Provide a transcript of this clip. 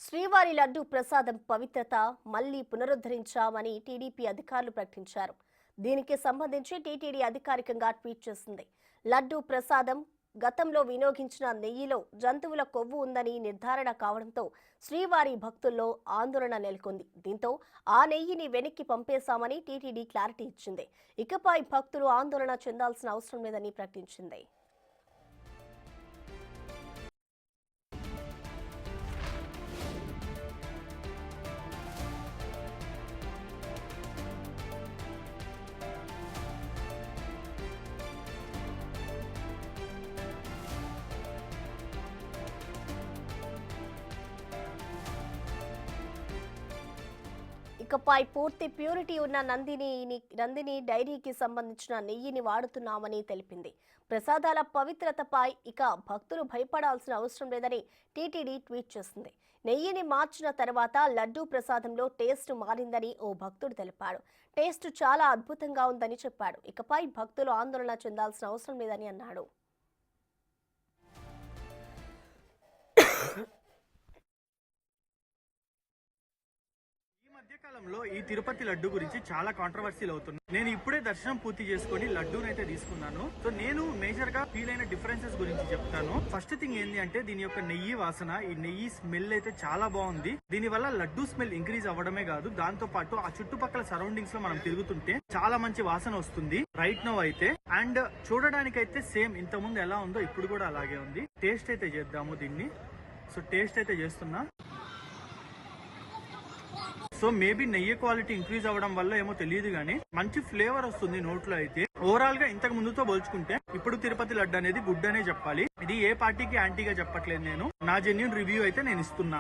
శ్రీవారి లడ్డు ప్రసాదం పవిత్రత మళ్లీ పునరుద్ధరించామని టీడీపీ అధికారులు ప్రకటించారు. దీనికి సంబంధించి టీటీడీ అధికారికంగా ట్వీట్ చేసింది. లడ్డు ప్రసాదం గతంలో వినియోగించిన నెయ్యిలో జంతువుల కొవ్వు ఉందని నిర్ధారణ కావడంతో శ్రీవారి భక్తుల్లో ఆందోళన నెలకొంది. దీంతో ఆ నెయ్యిని వెనక్కి పంపేశామని టీటీడీ క్లారిటీ ఇచ్చింది. ఇకపై భక్తులు ఆందోళన చెందాల్సిన అవసరం లేదని ప్రకటించింది. ఇకపై పూర్తి ప్యూరిటీ ఉన్న నందిని డైరీకి సంబంధించిన నెయ్యిని వాడుతున్నామని తెలిపింది. ప్రసాదాల పవిత్రతపై ఇక భక్తులు భయపడాల్సిన అవసరం లేదని టీటీడీ ట్వీట్ చేసింది. నెయ్యిని మార్చిన తర్వాత లడ్డూ ప్రసాదంలో టేస్ట్ మారిందని ఓ భక్తుడు తెలిపాడు. టేస్ట్ చాలా అద్భుతంగా ఉందని చెప్పాడు. ఇకపై భక్తులు ఆందోళన చెందాల్సిన అవసరం లేదని అన్నాడు. మధ్యకాలంలో ఈ తిరుపతి లడ్డు గురించి చాలా కాంట్రవర్సీలు అవుతుంది. నేను ఇప్పుడే దర్శనం పూర్తి చేసుకుని లడ్డూనైతే తీసుకున్నాను. సో నేను మేజర్ గా ఫీల్ అయిన డిఫరెన్సెస్ గురించి చెప్తాను. ఫస్ట్ థింగ్ ఏంటి అంటే దీని యొక్క నెయ్యి వాసన, ఈ నెయ్యి స్మెల్ అయితే చాలా బాగుంది. దీని వల్ల లడ్డూ స్మెల్ ఇంక్రీజ్ అవ్వడమే కాదు, దాంతో పాటు ఆ చుట్టుపక్కల సరౌండింగ్స్ లో మనం తిరుగుతుంటే చాలా మంచి వాసన వస్తుంది రైట్ నౌ అయితే. అండ్ చూడడానికైతే సేమ్ ఇంత ముందు ఎలా ఉందో ఇప్పుడు కూడా అలాగే ఉంది. టేస్ట్ అయితే చేద్దాము దీన్ని. సో టేస్ట్ అయితే చేస్తున్నా. సో మేబీ నెయ్యి క్వాలిటీ ఇంక్రీజ్ అవ్వడం వల్ల ఏమో తెలియదు కానీ మంచి ఫ్లేవర్ వస్తుంది నోట్లో అయితే. ఓవరాల్ గా ఇంతకు ముందుతో పోల్చుకుంటే ఇప్పుడు తిరుపతి లడ్డు అనేది గుడ్ అనే చెప్పాలి. ఇది ఏ పార్టీకి యాంటీగా చెప్పట్లేదు, నేను నా జెన్యూన్ రివ్యూ అయితే నేను ఇస్తున్నా.